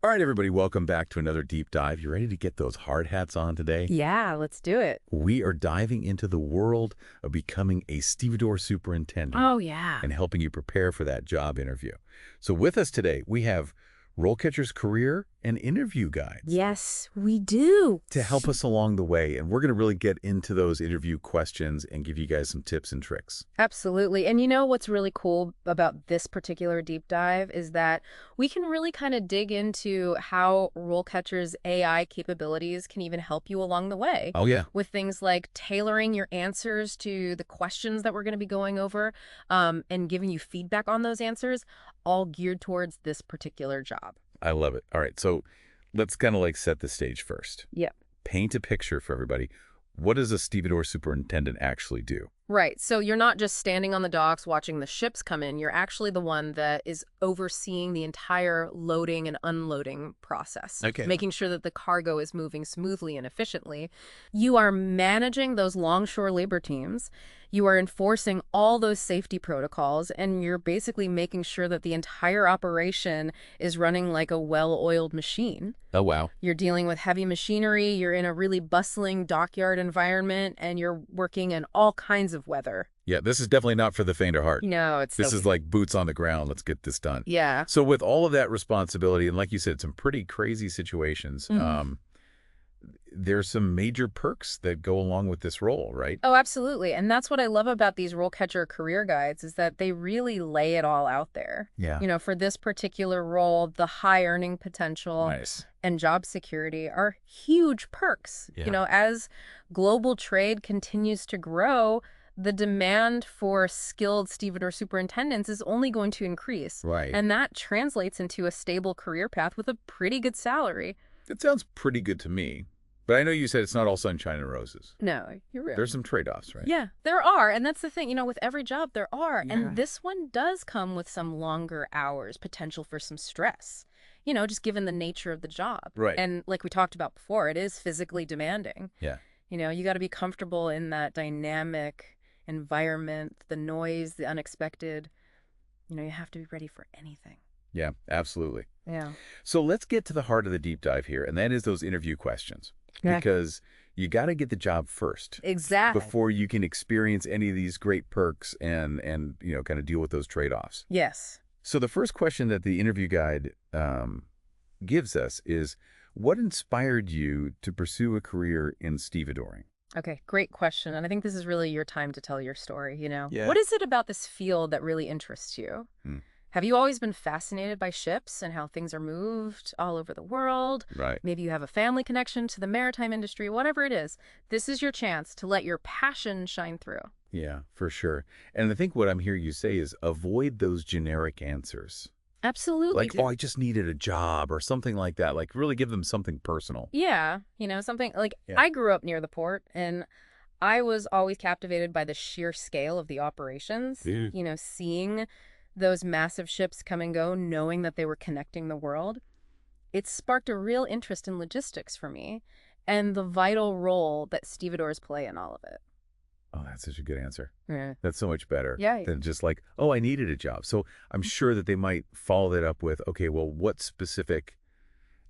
All right, everybody, welcome back to another deep dive. You ready to get those hard hats on today? Yeah, let's do it. We are diving into the world of becoming a Stevedore Superintendent Oh, yeah. and helping you prepare for that job interview. So with us today, we have RoleCatcher's Career and Interview Guides Yes, we do. to help us along the way. And we're going to really get into those interview questions and give you guys some tips and tricks. Absolutely. And you know what's really cool about this particular deep dive is that we can really kind of dig into how RoleCatcher's AI capabilities can even help you along the way. Oh, yeah. With things like tailoring your answers to the questions that we're going to be going over, and giving you feedback on those answers, all geared towards this particular job. I love it. All right, so let's kind of like set the stage first. Yep. Paint a picture for everybody. What does a Stevedore Superintendent actually do? Right. So you're not just standing on the docks watching the ships come in. You're actually the one that is overseeing the entire loading and unloading process. Okay. Making sure that the cargo is moving smoothly and efficiently. You are managing those longshore labor teams. You are enforcing all those safety protocols, and you're basically making sure that the entire operation is running like a well-oiled machine. Oh, wow. You're dealing with heavy machinery, you're in a really bustling dockyard environment, and you're working in all kinds of weather. Yeah, this is definitely not for the faint of heart. No, it's This so... is like boots on the ground. Let's get this done. Yeah. So with all of that responsibility, and like you said, some pretty crazy situations, there's some major perks that go along with this role, right? Oh, absolutely. And that's what I love about these RoleCatcher career guides is that they really lay it all out there. Yeah. You know, for this particular role, the high earning potential Nice. and job security are huge perks. Yeah. You know, as global trade continues to grow, the demand for skilled Stevedore superintendents is only going to increase. Right. And that translates into a stable career path with a pretty good salary. It sounds pretty good to me. But I know you said it's not all sunshine and roses. No, you're right. There's some trade-offs, right? Yeah, there are. And that's the thing, you know, with every job, there are. Yeah. And this one does come with some longer hours, potential for some stress, you know, just given the nature of the job. Right. And like we talked about before, it is physically demanding. Yeah. You know, you got to be comfortable in that dynamic environment, the noise, the unexpected. You know, you have to be ready for anything. Yeah, absolutely. Yeah. So let's get to the heart of the deep dive here, and that is those interview questions. Yeah. Because you got to get the job first. Exactly. Before you can experience any of these great perks and you know, kind of deal with those trade-offs. Yes. So the first question that the interview guide gives us is, what inspired you to pursue a career in stevedoring? Okay, great question. And I think this is really your time to tell your story, you know? Yeah. What is it about this field that really interests you? Have you always been fascinated by ships and how things are moved all over the world? Right. Maybe you have a family connection to the maritime industry, whatever it is. This is your chance to let your passion shine through. Yeah, for sure. And I think what I'm hearing you say is avoid those generic answers. Absolutely. Like, oh, I just needed a job or something like that. Like, really give them something personal. Yeah, you know, something like Yeah. I grew up near the port and I was always captivated by the sheer scale of the operations. Yeah. You know, seeing those massive ships come and go, knowing that they were connecting the world. It sparked a real interest in logistics for me and the vital role that stevedores play in all of it. Oh, that's such a good answer. Yeah. That's so much better Yeah. than just like, oh, I needed a job. So I'm sure that they might follow that up with, okay, well, what specific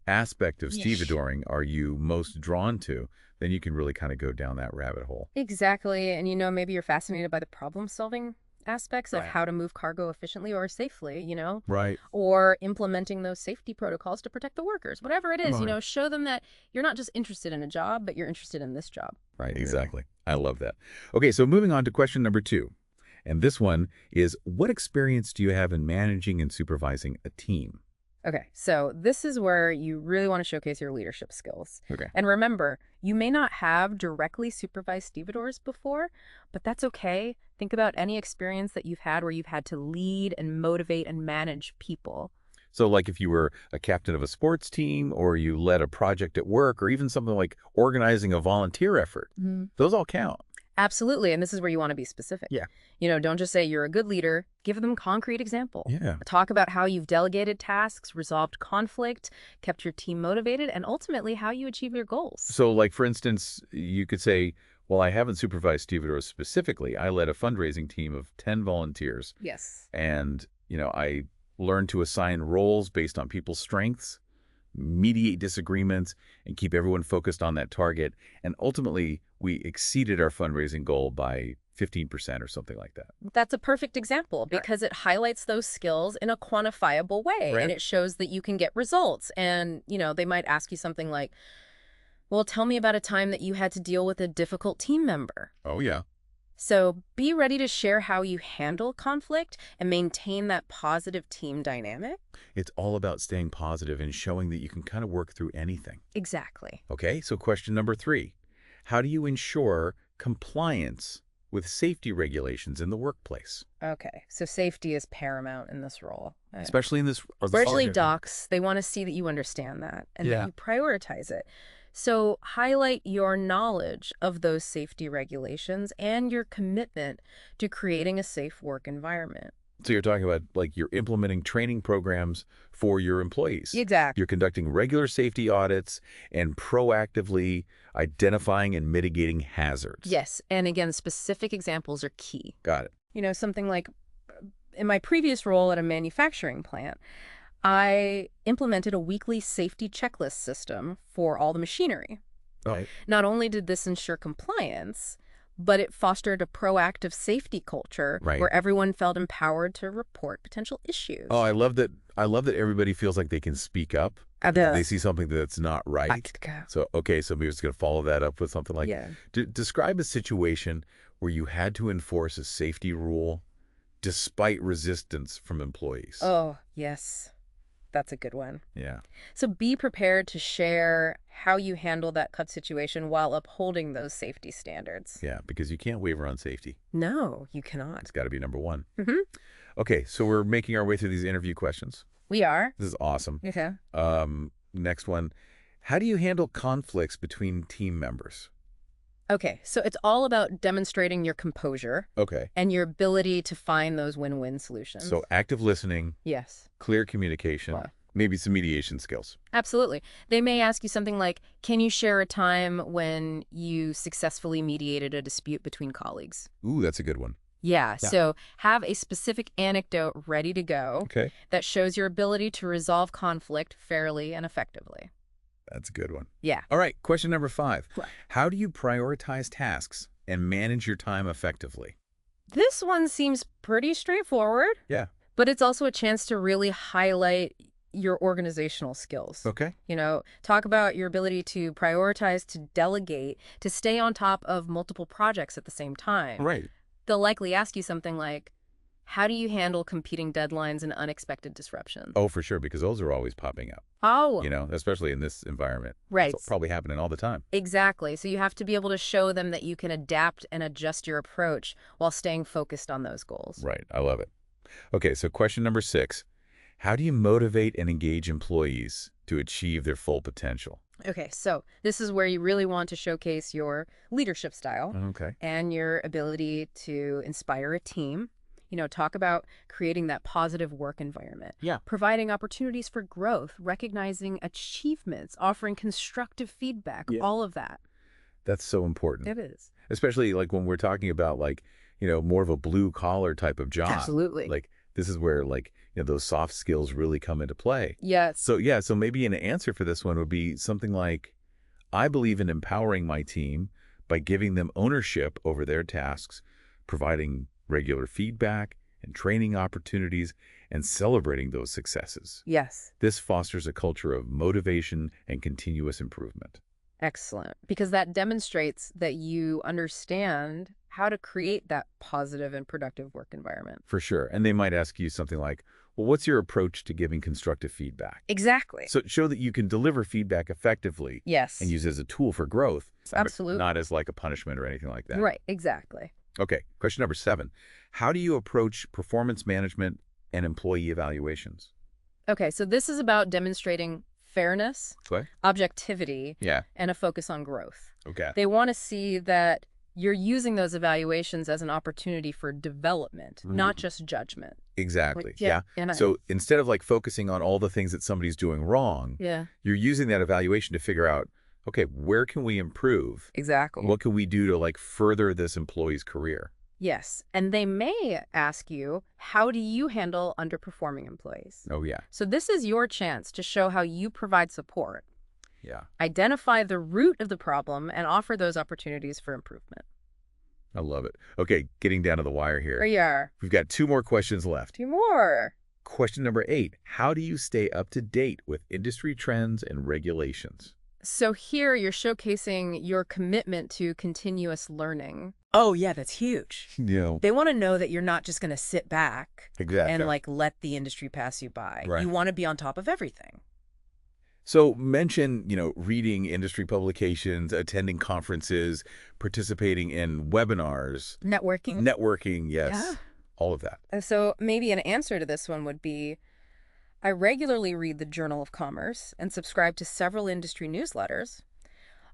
aspect of Yes. stevedoring are you most drawn to? Then you can really kind of go down that rabbit hole. Exactly. And, you know, maybe you're fascinated by the problem-solving aspects of Right. how to move cargo efficiently or safely, you know, Right. or implementing those safety protocols to protect the workers. Whatever it is, Right. you know, show them that you're not just interested in a job, but you're interested in this job. Right, exactly. I love that. Okay, so moving on to question number 2. And this one is, what experience do you have in managing and supervising a team? Okay, so this is where you really want to showcase your leadership skills. Okay. And remember, you may not have directly supervised stevedores before, but that's okay. Think about any experience that you've had where you've had to lead and motivate and manage people. So like if you were a captain of a sports team or you led a project at work or even something like organizing a volunteer effort, those all count. Absolutely, and this is where you want to be specific. Yeah. You know, don't just say you're a good leader. Give them concrete example. Yeah. Talk about how you've delegated tasks, resolved conflict, kept your team motivated, and ultimately how you achieve your goals. So like, for instance, you could say, well, I haven't supervised stevedores specifically. I led a fundraising team of 10 volunteers. Yes. And, you know, I learned to assign roles based on people's strengths, mediate disagreements and keep everyone focused on that target. And ultimately, we exceeded our fundraising goal by 15% or something like that. That's a perfect example because it highlights those skills in a quantifiable way, Right. and it shows that you can get results. And, they might ask you something like, well, tell me about a time that you had to deal with a difficult team member. Oh, yeah. So be ready to share how you handle conflict and maintain that positive team dynamic. It's all about staying positive and showing that you can kind of work through anything. Exactly. Okay, so question number 3. How do you ensure compliance with safety regulations in the workplace? Okay, so safety is paramount in this role. Especially in this... Especially docs, they want to see that you understand that and that you prioritize it. So highlight your knowledge of those safety regulations and your commitment to creating a safe work environment. So you're talking about, like, you're implementing training programs for your employees. Exactly. You're conducting regular safety audits and proactively identifying and mitigating hazards. Yes, and again, specific examples are key. Got it. Something like in my previous role at a manufacturing plant, I implemented a weekly safety checklist system for all the machinery. Right. Not only did this ensure compliance, but it fostered a proactive safety culture where everyone felt empowered to report potential issues. Oh, I love that. I love that everybody feels like they can speak up. They see something that's not right. So, okay, so we're just going to follow that up with something like, describe a situation where you had to enforce a safety rule despite resistance from employees. Oh, yes. That's a good one. Yeah. So be prepared to share how you handle that cut situation while upholding those safety standards. Yeah, because you can't waver on safety. No, you cannot. It's got to be number one. Mm-hmm. Okay, so we're making our way through these interview questions. We are. This is awesome. Okay. Next one. How do you handle conflicts between team members? Okay, so it's all about demonstrating your composure and your ability to find those win-win solutions. So active listening, yes, clear communication, maybe some mediation skills. Absolutely. They may ask you something like, can you share a time when you successfully mediated a dispute between colleagues? Ooh, that's a good one. Yeah, so have a specific anecdote ready to go that shows your ability to resolve conflict fairly and effectively. That's a good one. Yeah. All right, question number 5. How do you prioritize tasks and manage your time effectively? This one seems pretty straightforward. Yeah. But it's also a chance to really highlight your organizational skills. Okay. Talk about your ability to prioritize, to delegate, to stay on top of multiple projects at the same time. Right. They'll likely ask you something like, how do you handle competing deadlines and unexpected disruptions? Oh, for sure, because those are always popping up. Oh. Especially in this environment. Right. It's probably happening all the time. Exactly. So you have to be able to show them that you can adapt and adjust your approach while staying focused on those goals. Right. I love it. Okay, so question number 6. How do you motivate and engage employees to achieve their full potential? Okay, so this is where you really want to showcase your leadership style and your ability to inspire a team. Talk about creating that positive work environment. Yeah. Providing opportunities for growth, recognizing achievements, offering constructive feedback, all of that. That's so important. It is. Especially like when we're talking about more of a blue collar type of job. Absolutely. Like this is where those soft skills really come into play. Yes. So maybe an answer for this one would be something like, I believe in empowering my team by giving them ownership over their tasks, providing regular feedback and training opportunities, and celebrating those successes. Yes. This fosters a culture of motivation and continuous improvement. Excellent. Because that demonstrates that you understand how to create that positive and productive work environment. For sure. And they might ask you something like, well, what's your approach to giving constructive feedback? Exactly. So show that you can deliver feedback effectively. Yes. And use it as a tool for growth. Absolutely. Not as like a punishment or anything like that. Right. Exactly. Okay. Question number 7. How do you approach performance management and employee evaluations? Okay. So this is about demonstrating fairness, objectivity, and a focus on growth. Okay. They want to see that you're using those evaluations as an opportunity for development, not just judgment. Exactly. So instead of focusing on all the things that somebody's doing wrong, you're using that evaluation to figure out, okay, where can we improve? Exactly. What can we do to further this employee's career? Yes. And they may ask you, how do you handle underperforming employees? Oh, yeah. So this is your chance to show how you provide support. Yeah. Identify the root of the problem and offer those opportunities for improvement. I love it. Okay, getting down to the wire here. There you are. We've got 2 more questions left. 2 more. Question number 8. How do you stay up to date with industry trends and regulations? So here you're showcasing your commitment to continuous learning. Oh, yeah, that's huge. Yeah. They want to know that you're not just going to sit back Exactly. and let the industry pass you by. Right. You want to be on top of everything. So mention, reading industry publications, attending conferences, participating in webinars. Networking, yes. Yeah. All of that. So maybe an answer to this one would be, I regularly read the Journal of Commerce and subscribe to several industry newsletters.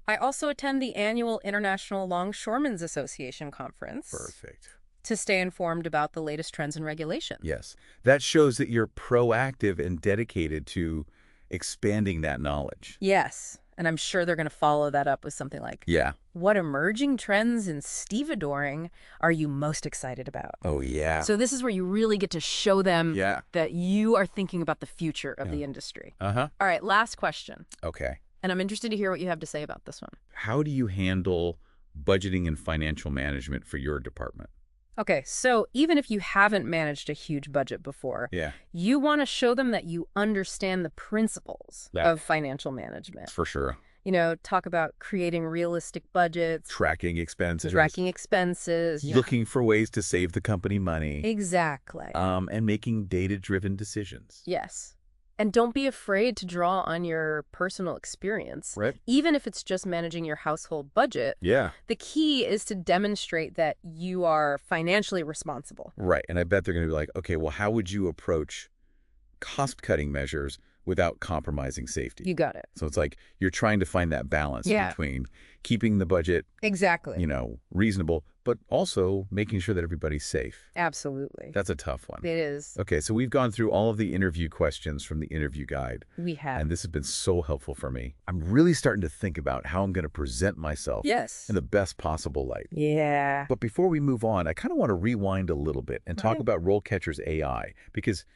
I also attend the annual International Longshoremen's Association conference. Perfect. To stay informed about the latest trends and regulations. Yes. That shows that you're proactive and dedicated to expanding that knowledge. Yes. And I'm sure they're going to follow that up with something like, Yeah. what emerging trends in stevedoring are you most excited about? Oh, yeah. So this is where you really get to show them Yeah. that you are thinking about the future of the industry. Uh-huh. All right, last question. Okay. And I'm interested to hear what you have to say about this one. How do you handle budgeting and financial management for your department? Okay, so even if you haven't managed a huge budget before, Yeah. you want to show them that you understand the principles That- of financial management. For sure. Talk about creating realistic budgets, Tracking expenses. tracking expenses. Looking for ways to save the company money. Exactly. And making data-driven decisions. Yes. And don't be afraid to draw on your personal experience. Right. Even if it's just managing your household budget, Yeah. the key is to demonstrate that you are financially responsible. Right. And I bet they're going to be like, okay, well, how would you approach cost-cutting measures without compromising safety? You got it. So it's like you're trying to find that balance Yeah. between keeping the budget, Exactly. reasonable, but also making sure that everybody's safe. Absolutely. That's a tough one. It is. Okay, so we've gone through all of the interview questions from the interview guide, We have. and this has been so helpful for me. I'm really starting to think about how I'm going to present myself Yes. in the best possible light. Yeah. But before we move on, I kind of want to rewind a little bit and talk Right. about RoleCatcher's AI, because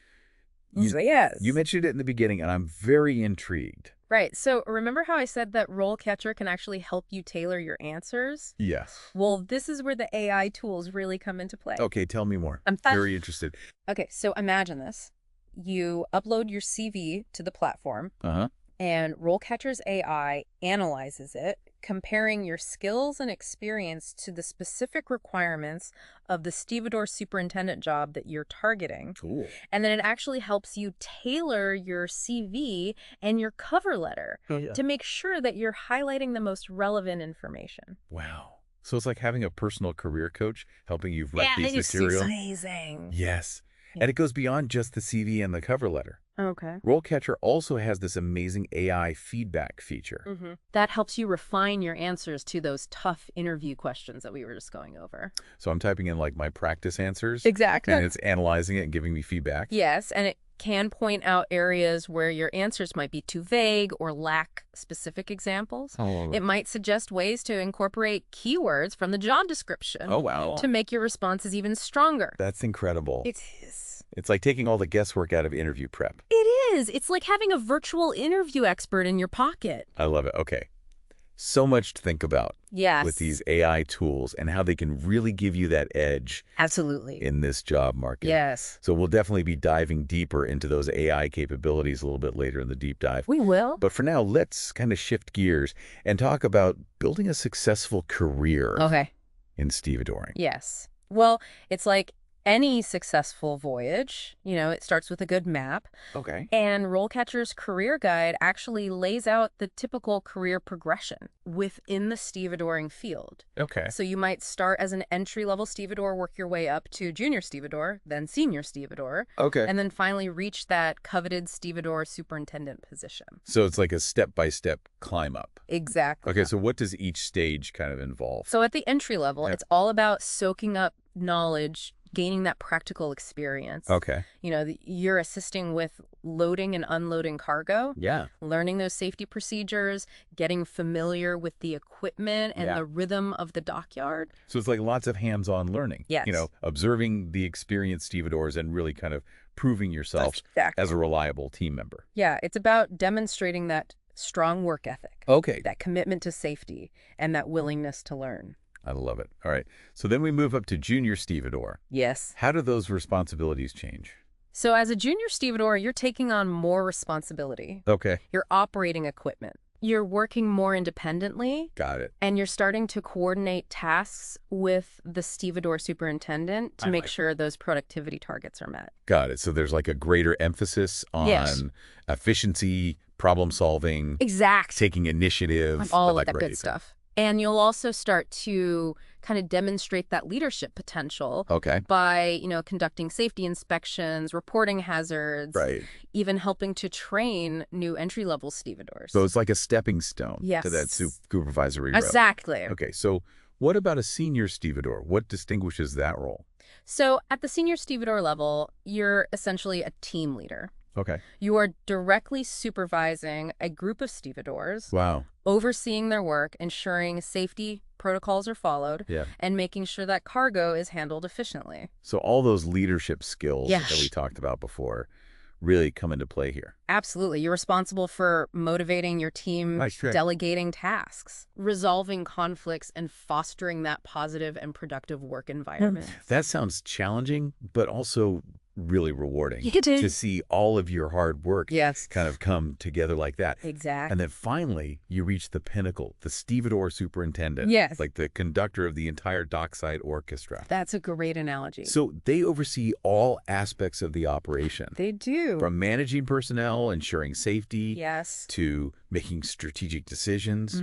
Yes. you mentioned it in the beginning, and I'm very intrigued. Right. So remember how I said that RoleCatcher can actually help you tailor your answers? Yes. Well, this is where the AI tools really come into play. Okay, tell me more. I'm very interested. Okay, so imagine this. You upload your CV to the platform, Uh-huh. and RoleCatcher's AI analyzes it, comparing your skills and experience to the specific requirements of the Stevedore Superintendent job that you're targeting. Cool. And then it actually helps you tailor your CV and your cover letter to make sure that you're highlighting the most relevant information. Wow. So it's like having a personal career coach helping you write these materials. Amazing. Yes. And it goes beyond just the CV and the cover letter. Okay. RoleCatcher also has this amazing AI feedback feature. That helps you refine your answers to those tough interview questions that we were just going over. So I'm typing in like my practice answers. Exactly. And it's analyzing it and giving me feedback. Yes, and it can point out areas where your answers might be too vague or lack specific examples. Oh. It might suggest ways to incorporate keywords from the job description Oh, wow. to make your responses even stronger. That's incredible. It is. It's like taking all the guesswork out of interview prep. It is. It's like having a virtual interview expert in your pocket. I love it. Okay. So much to think about Yes. with these AI tools and how they can really give you that edge Absolutely. in this job market. Yes. So we'll definitely be diving deeper into those AI capabilities a little bit later in the deep dive. We will. But for now, let's kind of shift gears and talk about building a successful career Okay. in stevedoring. Yes. Well, it's like any successful voyage, it starts with a good map. Okay. And RoleCatcher's career guide actually lays out the typical career progression within the stevedoring field. Okay. So you might start as an entry-level stevedore, work your way up to junior stevedore, then senior stevedore, Okay. and then finally reach that coveted Stevedore Superintendent position. So it's like a step-by-step climb up. Exactly. Okay, so what does each stage kind of involve? So at the entry level, Yeah. it's all about soaking up knowledge, gaining that practical experience. Okay. You're assisting with loading and unloading cargo. Yeah. Learning those safety procedures, getting familiar with the equipment and the rhythm of the dockyard. So it's like lots of hands-on learning. Yes. Observing the experienced stevedores and really kind of proving yourself as a reliable team member. Yeah, it's about demonstrating that strong work ethic. Okay. That commitment to safety and that willingness to learn. I love it. All right. So then we move up to junior stevedore. Yes. How do those responsibilities change? So as a junior stevedore, you're taking on more responsibility. Okay. You're operating equipment. You're working more independently. Got it. And you're starting to coordinate tasks with the Stevedore Superintendent to make sure those productivity targets are met. Got it. So there's like a greater emphasis on efficiency, problem solving. Exact. Taking initiative. All of that good stuff. And you'll also start to kind of demonstrate that leadership potential by, conducting safety inspections, reporting hazards, even helping to train new entry-level stevedores. So it's like a stepping stone to that supervisory role. Exactly. Okay, so what about a senior stevedore? What distinguishes that role? So at the senior stevedore level, you're essentially a team leader. Okay. You are directly supervising a group of stevedores. Wow. Overseeing their work, ensuring safety protocols are followed, and making sure that cargo is handled efficiently. So all those leadership skills that we talked about before really come into play here. Absolutely. You're responsible for motivating your team, delegating tasks, resolving conflicts, and fostering that positive and productive work environment. That sounds challenging, but also really rewarding It is. to see all of your hard work Yes. kind of come together like that. Exactly. And then finally, you reach the pinnacle, the Stevedore Superintendent. Yes. Like the conductor of the entire dockside orchestra. That's a great analogy. So they oversee all aspects of the operation. They do. From managing personnel, ensuring safety, Yes. to making strategic decisions,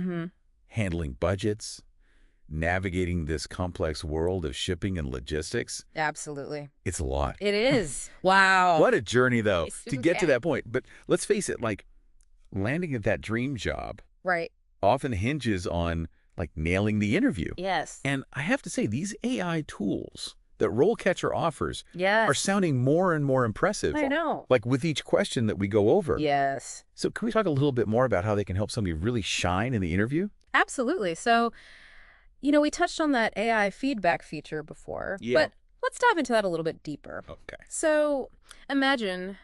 handling budgets, navigating this complex world of shipping and logistics. Absolutely. It's a lot. It is. Wow. What a journey, though, It's to get to that point. But let's face it, like landing at that dream job often hinges on like nailing the interview. Yes. And I have to say, these AI tools that RoleCatcher offers Yes. are sounding more and more impressive. I know. Like with each question that we go over. Yes. So can we talk a little bit more about how they can help somebody really shine in the interview? Absolutely. So, we touched on that AI feedback feature before, but let's dive into that a little bit deeper. Okay. So imagine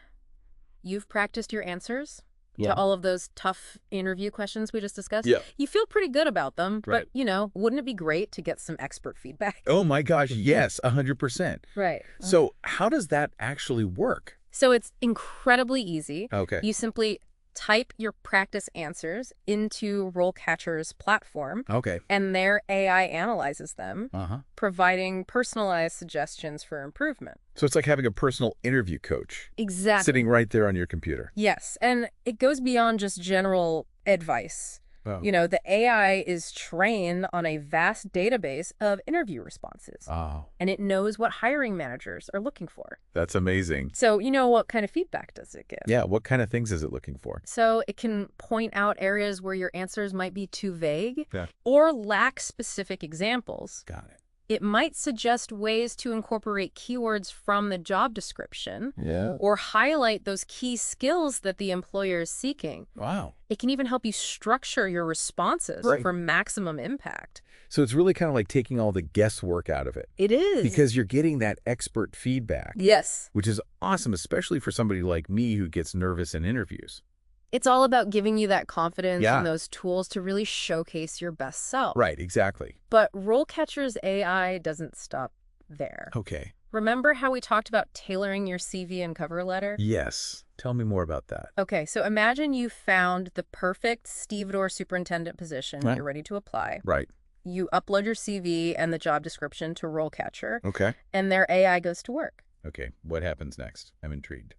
you've practiced your answers to all of those tough interview questions we just discussed. Yeah. You feel pretty good about them, but, wouldn't it be great to get some expert feedback? Oh my gosh, yes, 100%. Right. So how does that actually work? So it's incredibly easy. Okay. You simply type your practice answers into RoleCatcher's platform. Okay. And their AI analyzes them, providing personalized suggestions for improvement. So it's like having a personal interview coach. Exactly. Sitting right there on your computer. Yes. And it goes beyond just general advice. Oh. The AI is trained on a vast database of interview responses. Oh. And it knows what hiring managers are looking for. That's amazing. So, what kind of feedback does it give? Yeah, what kind of things is it looking for? So it can point out areas where your answers might be too vague or lack specific examples. Got it. It might suggest ways to incorporate keywords from the job description or highlight those key skills that the employer is seeking. Wow. It can even help you structure your responses for maximum impact. So it's really kind of like taking all the guesswork out of it. It is. Because you're getting that expert feedback. Yes. Which is awesome, especially for somebody like me who gets nervous in interviews. It's all about giving you that confidence and those tools to really showcase your best self. Right, exactly. But RoleCatcher's AI doesn't stop there. Okay. Remember how we talked about tailoring your CV and cover letter? Yes. Tell me more about that. Okay, so imagine you found the perfect Stevedore Superintendent position. You're ready to apply. Right. You upload your CV and the job description to RoleCatcher. Okay. And their AI goes to work. Okay. What happens next? I'm intrigued.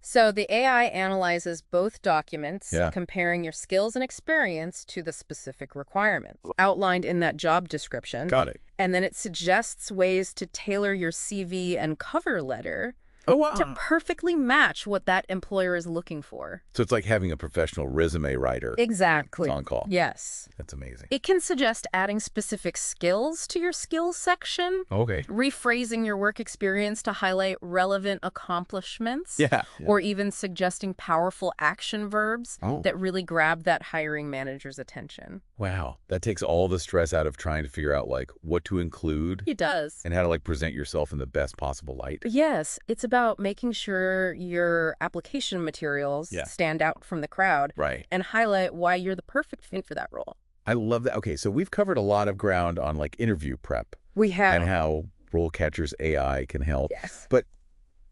So the AI analyzes both documents, comparing your skills and experience to the specific requirements outlined in that job description. Got it. And then it suggests ways to tailor your CV and cover letter Oh, wow. to perfectly match what that employer is looking for. So it's like having a professional resume writer. Exactly. It's on call. Yes. That's amazing. It can suggest adding specific skills to your skills section, Okay. rephrasing your work experience to highlight relevant accomplishments, Yeah. or even suggesting powerful action verbs Oh. that really grab that hiring manager's attention. Wow. That takes all the stress out of trying to figure out, like, what to include It does. and how to, like, present yourself in the best possible light. Yes, it's about making sure your application materials stand out from the crowd Right. and highlight why you're the perfect fit for that role. I love that. Okay, so we've covered a lot of ground on, like, interview prep. We have. And how RoleCatcher's AI can help. Yes. But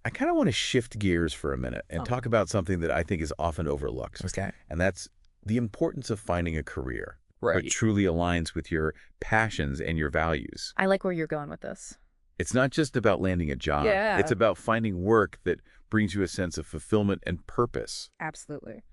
I kind of want to shift gears for a minute and talk about something that I think is often overlooked. Okay. And that's the importance of finding a career Right. that truly aligns with your passions and your values. I like where you're going with this. It's not just about landing a job. Yeah. It's about finding work that brings you a sense of fulfillment and purpose. Absolutely.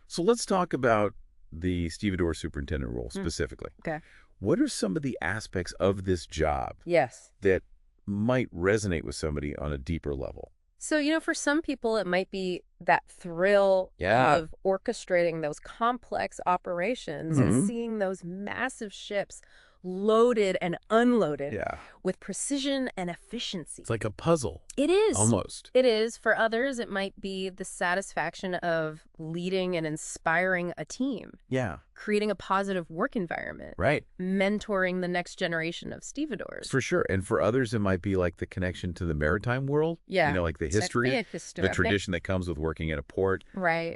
So let's talk about the Stevedore Superintendent role specifically. Okay. What are some of the aspects of this job Yes. that might resonate with somebody on a deeper level? So, for some people, it might be that thrill of orchestrating those complex operations and seeing those massive ships loaded and unloaded with precision and efficiency. It's like a puzzle. It is. Almost. It is. For others, it might be the satisfaction of leading and inspiring a team. Yeah. Creating a positive work environment. Right. Mentoring the next generation of stevedores. For sure. And for others, it might be like the connection to the maritime world. Yeah. Like the history, the tradition that comes with working in a port. Right.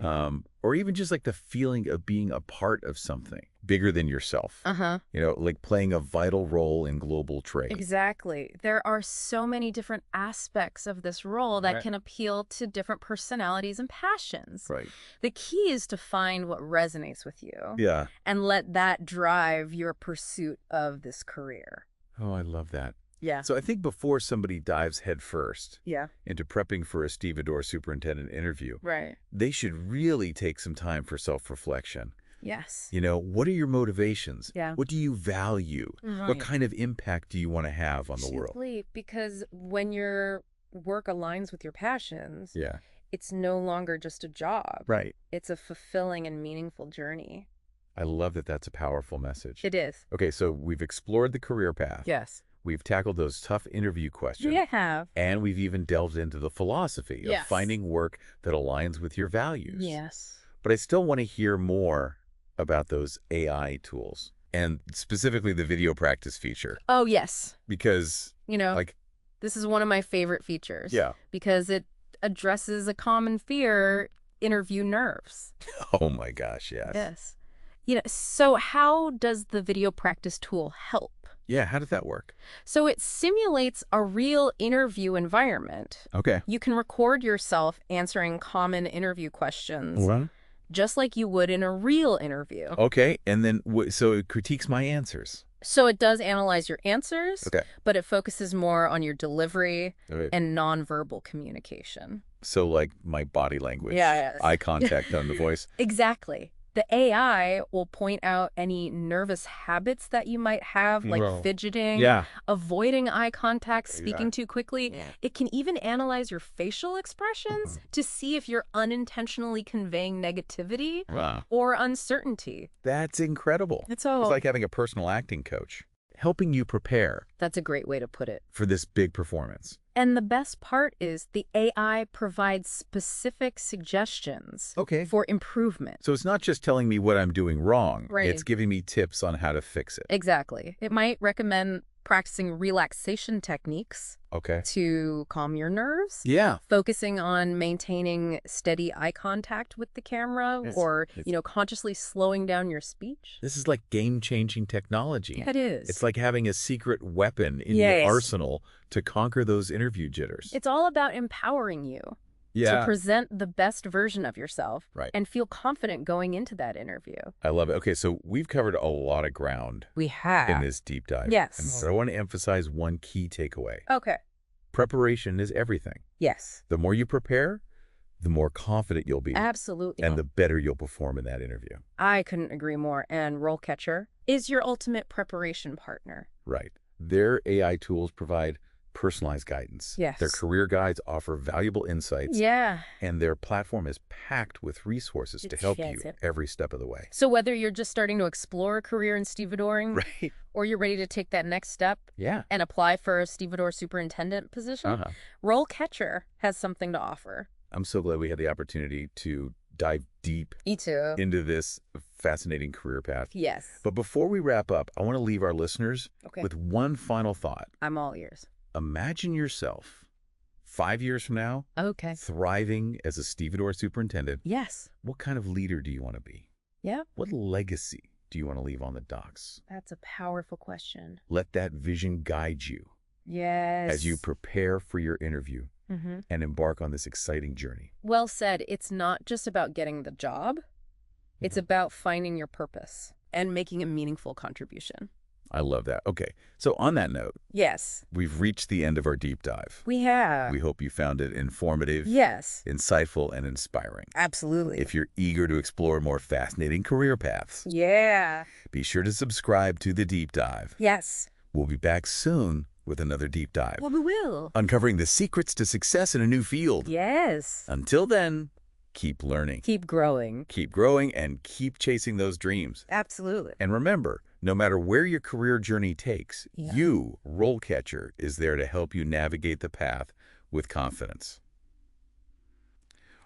Or even just like the feeling of being a part of something bigger than yourself. Like playing a vital role in global trade. Exactly. There are so many different aspects of this role that can appeal to different personalities and passions. Right. The key is to find what resonates with you. Yeah. And let that drive your pursuit of this career. Oh, I love that. Yeah. So I think before somebody dives headfirst Yeah. into prepping for a Stevedore Superintendent interview, Right. they should really take some time for self-reflection. Yes. What are your motivations? Yeah. What do you value? Right. What kind of impact do you want to have on the world? Simply because when your work aligns with your passions, Yeah. it's no longer just a job. Right. It's a fulfilling and meaningful journey. I love that that's a powerful message. It is. Okay, so we've explored the career path. Yes. We've tackled those tough interview questions. You have. And we've even delved into the philosophy of finding work that aligns with your values. Yes. But I still want to hear more about those AI tools and specifically the video practice feature. Oh, yes. Because, this is one of my favorite features. Yeah. Because it addresses a common fear, interview nerves. Oh my gosh, yes. Yes. So how does the video practice tool help? Yeah, how did that work? So it simulates a real interview environment. Okay. You can record yourself answering common interview questions, Well, just like you would in a real interview. okay, and then so it critiques my answers. So it does analyze your answers, Okay. but it focuses more on your delivery Okay. and nonverbal communication. So like my body language, Yeah. eye contact, tone of voice. Exactly. The AI will point out any nervous habits that you might have, like fidgeting, avoiding eye contact, speaking too quickly. Yeah. It can even analyze your facial expressions to see if you're unintentionally conveying negativity or uncertainty. That's incredible. It's like having a personal acting coach, helping you prepare That's a great way to put it. for this big performance. And the best part is the AI provides specific suggestions for improvement. So it's not just telling me what I'm doing wrong. Right. It's giving me tips on how to fix it. Exactly. It might recommend practicing relaxation techniques Okay. to calm your nerves. Yeah. Focusing on maintaining steady eye contact with the camera or, consciously slowing down your speech. This is like game-changing technology. It is. It's like having a secret weapon in your arsenal to conquer those interview jitters. It's all about empowering you to present the best version of yourself and feel confident going into that interview. I love it. Okay, so we've covered a lot of ground We have. in this deep dive. Yes. And so I want to emphasize one key takeaway. Okay. Preparation is everything. Yes. The more you prepare, the more confident you'll be. Absolutely. And the better you'll perform in that interview. I couldn't agree more. And RoleCatcher is your ultimate preparation partner. Right. Their AI tools provide personalized guidance. Yes. Their career guides offer valuable insights. Yeah. And their platform is packed with resources to help you every step of the way. So whether you're just starting to explore a career in stevedoring, Right. or you're ready to take that next step and apply for a Stevedore Superintendent position, RoleCatcher has something to offer. I'm so glad we had the opportunity to dive deep into this fascinating career path. Yes. But before we wrap up, I want to leave our listeners with one final thought. I'm all ears. Imagine yourself 5 years from now thriving as a Stevedore Superintendent. Yes. What kind of leader do you want to be? Yeah. What legacy do you want to leave on the docks? That's a powerful question. Let that vision guide you as you prepare for your interview and embark on this exciting journey. Well said. It's not just about getting the job. It's about finding your purpose and making a meaningful contribution. I love that. Okay, so on that note, we've reached the end of our deep dive. We have. We hope you found it informative, insightful, and inspiring. Absolutely. If you're eager to explore more fascinating career paths, be sure to subscribe to the deep dive. Yes. We'll be back soon with another deep dive. Well, we will. Uncovering the secrets to success in a new field. Yes. Until then, keep learning. Keep growing. Keep growing and keep chasing those dreams. Absolutely. And remember, no matter where your career journey takes, you, RoleCatcher, is there to help you navigate the path with confidence.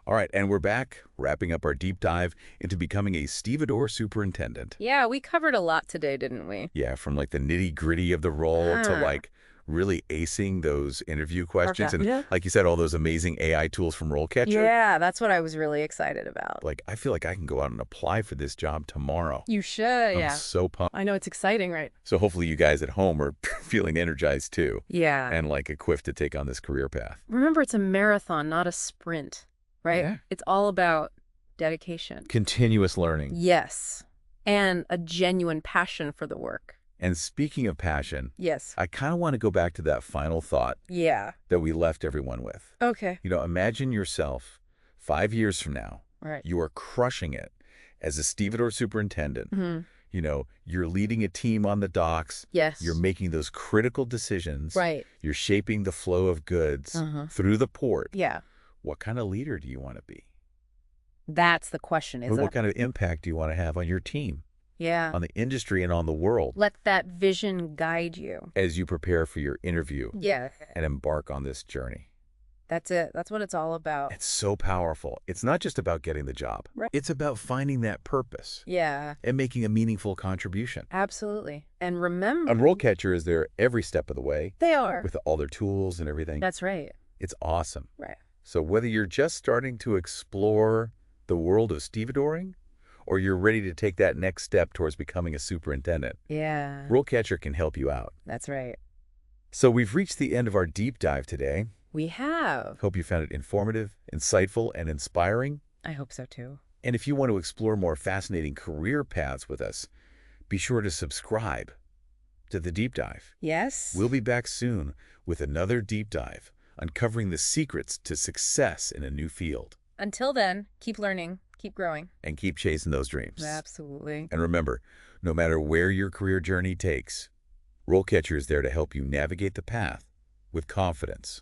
All right, and we're back, wrapping up our deep dive into becoming a Stevedore Superintendent. Yeah, we covered a lot today, didn't we? Yeah, from like the nitty-gritty of the role to like really acing those interview questions. And like you said, all those amazing AI tools from RoleCatcher. Yeah, that's what I was really excited about. Like, I feel like I can go out and apply for this job tomorrow. You should, I'm so pumped. I know, it's exciting, right? So hopefully you guys at home are feeling energized too. Yeah. And like equipped to take on this career path. Remember, it's a marathon, not a sprint, right? Yeah. It's all about dedication. Continuous learning. Yes. And a genuine passion for the work. And speaking of passion, I kind of want to go back to that final thought that we left everyone with. Okay. You know, imagine yourself 5 years from now. Right. You are crushing it as a Stevedore Superintendent. You know, you're leading a team on the docks. Yes. You're making those critical decisions. Right. You're shaping the flow of goods through the port. Yeah. What kind of leader do you want to be? That's the question, isn't it? What kind of impact do you want to have on your team? Yeah. On the industry and on the world. Let that vision guide you. As you prepare for your interview. Yeah. And embark on this journey. That's it. That's what it's all about. It's so powerful. It's not just about getting the job. Right. It's about finding that purpose. Yeah. And making a meaningful contribution. Absolutely. And remember... And RoleCatcher is there every step of the way. They are. With all their tools and everything. That's right. It's awesome. Right. So whether you're just starting to explore the world of stevedoring, or you're ready to take that next step towards becoming a superintendent, RoleCatcher can help you out. That's right. So we've reached the end of our deep dive today. We have. Hope you found it informative, insightful, and inspiring. I hope so too. And if you want to explore more fascinating career paths with us, be sure to subscribe to the deep dive. Yes. We'll be back soon with another deep dive, uncovering the secrets to success in a new field. Until then, keep learning, keep growing. And keep chasing those dreams. Absolutely. And remember, no matter where your career journey takes, RoleCatcher is there to help you navigate the path with confidence.